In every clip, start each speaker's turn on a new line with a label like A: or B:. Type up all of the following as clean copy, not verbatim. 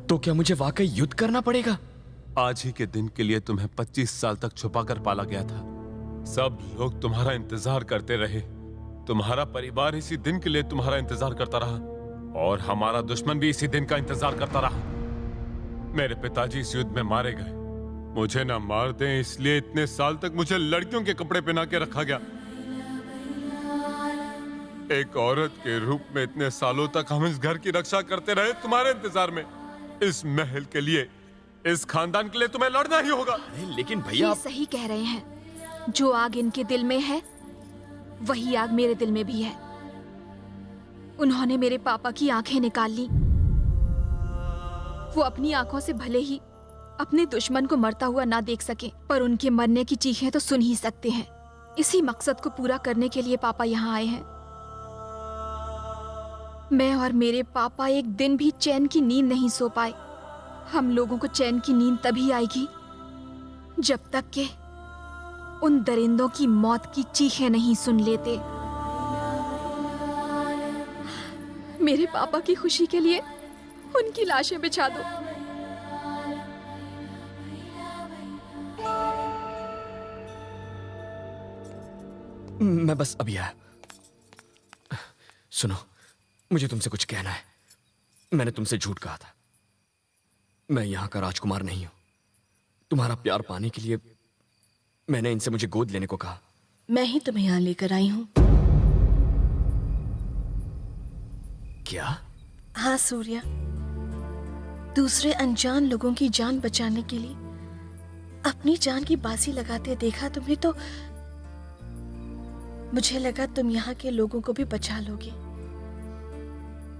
A: तो क्या मुझे वाकई युद्ध करना पड़ेगा?
B: आज ही के दिन के लिए तुम्हें 25 साल तक छुपाकर पाला गया था। सब लोग तुम्हारा इंतजार करते रहे। तुम्हारा परिवार इसी दिन के लिए तुम्हारा इंतजार करता रहा और हमारा दुश्मन भी इसी दिन का इंतजार करता रहा। मेरे पिताजी इस युद्ध में मारे गए। मुझे ना मार दें इसलिए इतने साल तक मुझे लड़कियों के कपड़े पहना के रखा गया। एक औरत के रूप में इतने सालों तक हम इस घर की रक्षा करते रहे तुम्हारे इंतजार में। इस महल के लिए, इस खानदान के लिए तुम्हें लड़ना ही होगा।
A: लेकिन भैया,
C: ये सही कह रहे हैं। जो आग इनके दिल में है वही आग मेरे दिल में भी है। उन्होंने मेरे पापा की आंखें निकाल ली। वो अपनी आंखों से भले ही अपने दुश्मन को मरता हुआ ना देख सके, पर उनके मरने की चीखें तो सुन ही सकते हैं। इसी मकसद को पूरा करने के लिए पापा यहाँ आए हैं। मैं और मेरे पापा एक दिन भी चैन की नींद नहीं सो पाए। हम लोगों को चैन की नींद तभी आएगी जब तक के उन दरिंदों की मौत की चीखें नहीं सुन लेते। मेरे पापा की खुशी के लिए उनकी लाशें बिछा दो।
A: मैं बस अभी आया। सुनो, मुझे तुमसे कुछ कहना है। मैंने तुमसे झूठ कहा था। मैं यहां का राजकुमार नहीं हूं। तुम्हारा प्यार पाने के लिए मैंने इनसे मुझे गोद लेने को कहा।
D: मैं ही तुम्हें यहां लेकर आई हूं।
A: क्या?
D: हाँ सूर्या, दूसरे अनजान लोगों की जान बचाने के लिए अपनी जान की बाजी लगाते देखा तुम्हें, तो मुझे लगा तुम यहाँ के लोगों को भी बचा लोगे।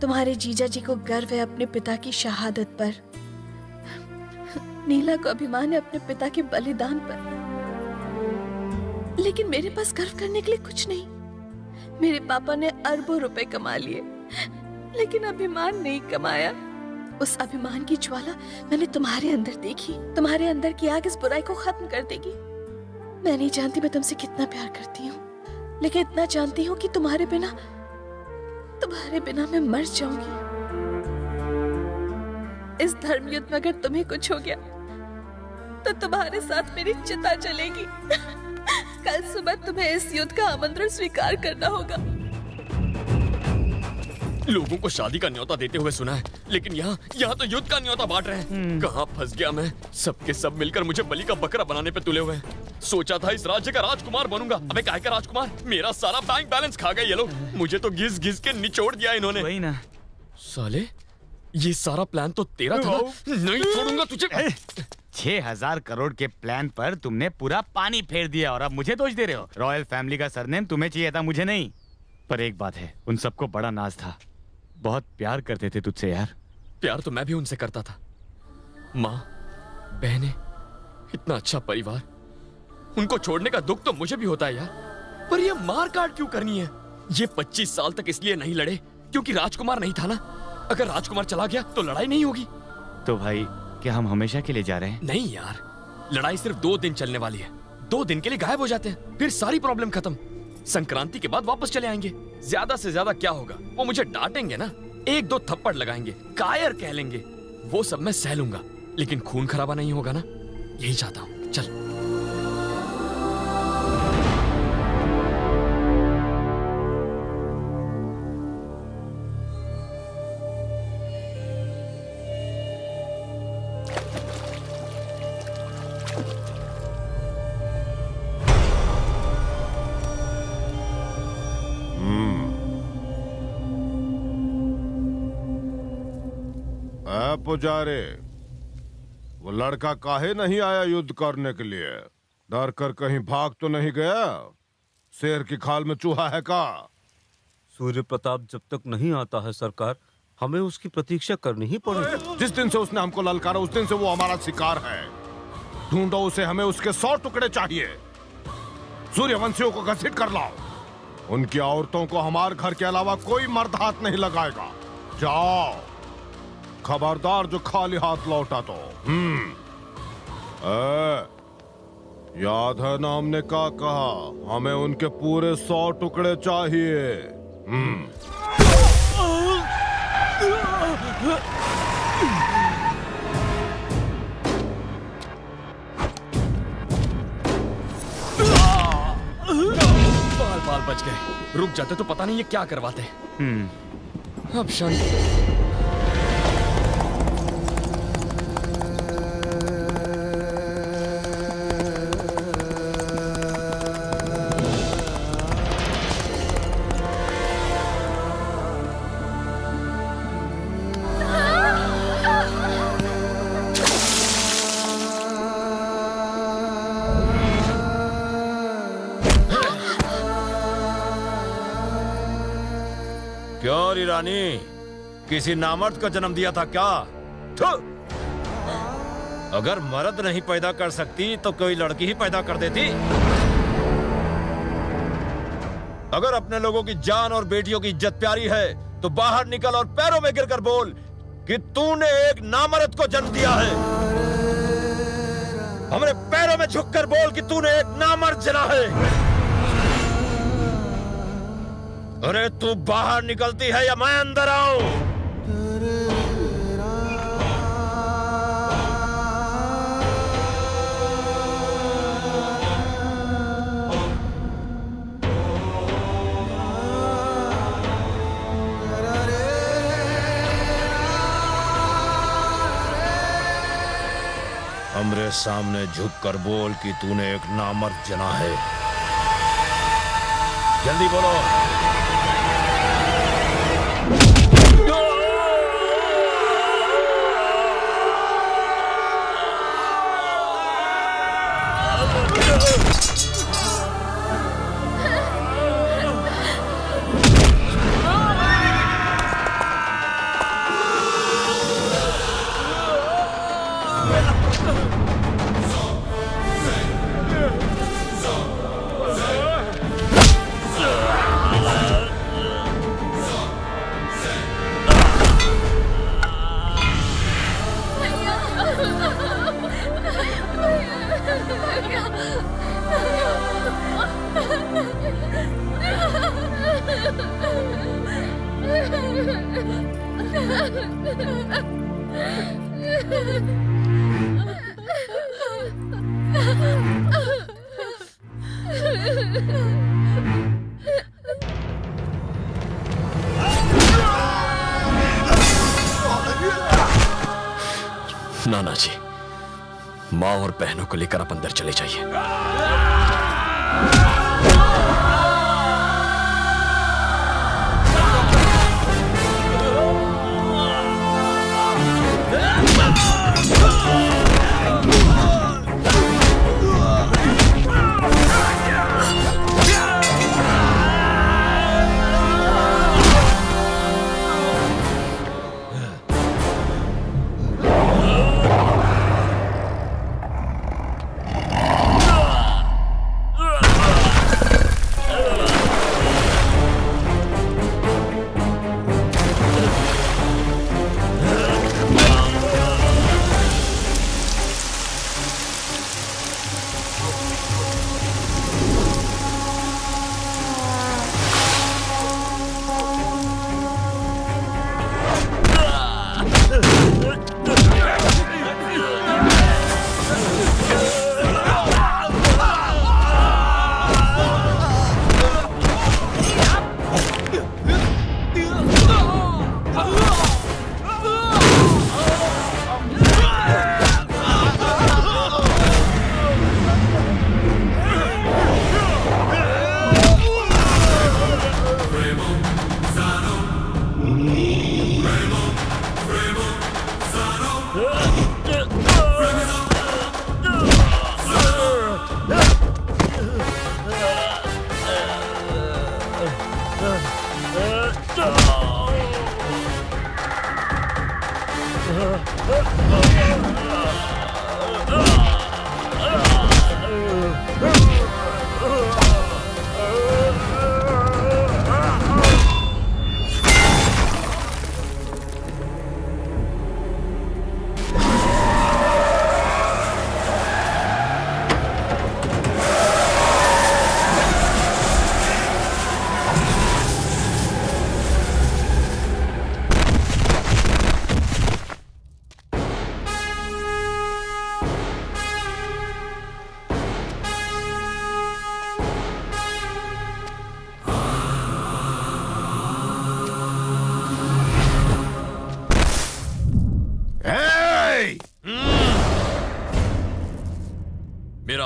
D: तुम्हारे जीजा जी को गर्व है अपने पिता की शहादत पर। नीला को अभिमान है अपने पिता के बलिदान पर। लेकिन मेरे पास गर्व करने के लिए कुछ नहीं। मेरे पापा ने अरबों रुपए कमा लिए, लेकिन अभिमान नहीं कमाया। उस अभिमान की ज्वाला मैंने तुम्हारे अंदर देखी। तुम्हारे अंदर की आग इस बुराई को खत्म कर देगी। मैं नहीं जानती मैं तुमसे कितना प्यार करती हूँ, लेकिन इतना जानती हूँ कि तुम्हारे बिना मैं मर जाऊंगी। इस धर्म युद्ध में अगर तुम्हें कुछ हो गया तो तुम्हारे साथ मेरी चिता जलेगी। कल सुबह तुम्हें इस युद्ध का आमंत्रण स्वीकार करना होगा।
A: लोगों को शादी का न्योता देते हुए सुना है, लेकिन यहाँ तो युद्ध का न्योता बांट रहे हैं। कहाँ फंस गया मैं? सबके सब मिलकर मुझे बलि का बकरा बनाने पे तुले हुए हैं। सोचा था इस राज्य का राजकुमार बनूंगा। अबे काहे का राजकुमार? मेरा सारा बैंक बैलेंस खा गए ये लोग। मुझे तो घिस घिस के निचोड़ दिया इन्होंने।
E: वही ना
A: साले, ये सारा प्लान तो तेरा था। नहीं छोड़ूंगा तुझे।
E: 6,000 करोड़ के प्लान पर तुमने पूरा पानी फेर दिया और अब मुझे दोष दे रहे हो। रॉयल फैमिली का सरनेम तुम्हें चाहिए था, मुझे नहीं। पर एक बात है, उन सबको बड़ा नाज था। बहुत प्यार करते थे तुझसे यार।
A: प्यार तो मैं भी उनसे करता था। माँ, बहनें, इतना अच्छा परिवार, उनको छोड़ने का दुख तो मुझे भी होता है यार। पर ये मार काट क्यों करनी है? ये 25 साल तक इसलिए नहीं लड़े क्योंकि राजकुमार नहीं था ना। अगर राजकुमार चला गया तो लड़ाई नहीं होगी।
E: तो भाई, क्या हम हमेशा के लिए जा रहे हैं?
A: नहीं यार, लड़ाई सिर्फ 2 दिन चलने वाली है। 2 दिन के लिए गायब हो जाते हैं, फिर सारी प्रॉब्लम खत्म। संक्रांति के बाद वापस चले आएंगे। ज्यादा से ज्यादा क्या होगा? वो मुझे डांटेंगे ना, 1-2 थप्पड़ लगाएंगे, कायर कह लेंगे, वो सब मैं सह लूंगा। लेकिन खून खराबा नहीं होगा ना, यही चाहता हूँ। चल।
F: पुजारी, वो लड़का काहे नहीं आया युद्ध करने के लिए? डर कर कहीं भाग तो नहीं गया? शेर की खाल में चूहा है का?
G: सूर्य प्रताप जब तक नहीं आता है सरकार, हमें उसकी प्रतीक्षा करनी ही पड़ेगी।
F: जिस दिन से उसने हमको ललकारा उस दिन से वो हमारा शिकार है। ढूंढो उसे, हमें उसके 100 टुकड़े चाहिए। सूर्यवंशियों को घसीट कर लाओ। उनकी औरतों को हमारे घर के अलावा कोई मर्द हाथ नहीं लगाएगा। जाओ, खबरदार जो खाली हाथ लौटा तो। याद है ना हमने क्या कहा? हमें उनके पूरे 100 टुकड़े चाहिए।
A: बच गए। रुक जाते तो पता नहीं ये क्या करवाते। अब शांति।
H: क्यों ईरानी, किसी नामर्द को जन्म दिया था क्या? थू! अगर मर्द नहीं पैदा कर सकती तो कोई लड़की ही पैदा कर देती। अगर अपने लोगों की जान और बेटियों की इज्जत प्यारी है तो बाहर निकल और पैरों में गिरकर बोल कि तूने एक नामर्द को जन्म दिया है। हमारे पैरों में झुककर बोल कि तूने एक नामर्द जना है। अरे तू बाहर निकलती है या मैं अंदर आऊं? हमरे सामने झुककर बोल कि तूने एक नामर्द जना है। जल्दी बोलो।
A: नाना जी, माँ और बहनों को लेकर आप अंदर चले जाइए।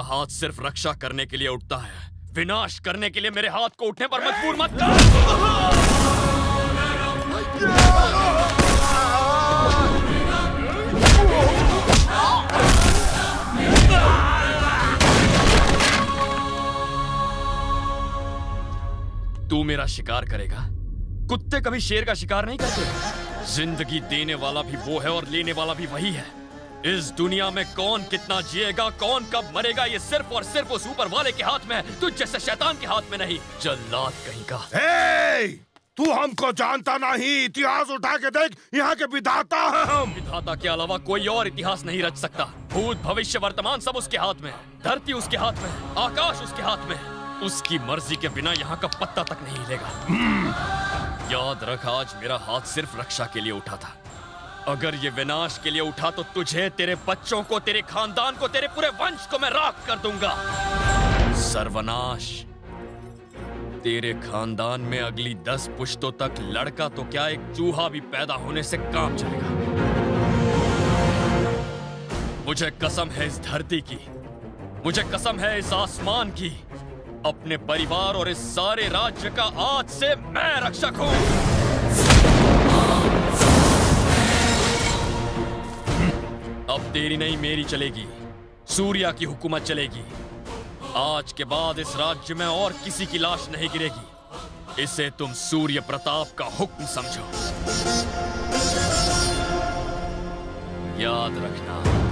A: हाथ सिर्फ रक्षा करने के लिए उठता है, विनाश करने के लिए मेरे हाथ को उठने पर मजबूर मत कर। तू मेरा शिकार करेगा? कुत्ते कभी शेर का शिकार नहीं करते। जिंदगी देने वाला भी वो है और लेने वाला भी वही है। इस दुनिया में कौन कितना जिएगा, कौन कब मरेगा, ये सिर्फ और सिर्फ उस ऊपर वाले के हाथ में है, तुझ जैसे शैतान के हाथ में नहीं। जल्लाद कहीं का।
F: हे! तू हमको जानता नहीं, इतिहास उठा के देख, यहाँ के विधाता हैं हम।
A: विधाता के अलावा कोई और इतिहास नहीं रच सकता। भूत भविष्य वर्तमान सब उसके हाथ में। धरती उसके हाथ में, आकाश उसके हाथ में। उसकी मर्जी के बिना यहाँ का पत्ता तक नहीं हिलेगा। याद रख, आज मेरा हाथ सिर्फ रक्षा के लिए उठा था। अगर ये विनाश के लिए उठा तो तुझे, तेरे बच्चों को, तेरे खानदान को, तेरे पूरे वंश को मैं राख कर दूंगा। सर्वनाश। तेरे खानदान में अगली 10 पुश्तों तक लड़का तो क्या, एक चूहा भी पैदा होने से काम चलेगा। मुझे कसम है इस धरती की, मुझे कसम है इस आसमान की, अपने परिवार और इस सारे राज्य का आज से मैं रक्षक हूं। अब तेरी नहीं मेरी चलेगी, सूर्या की हुकूमत चलेगी। आज के बाद इस राज्य में और किसी की लाश नहीं गिरेगी। इसे तुम सूर्य प्रताप का हुक्म समझो। याद रखना।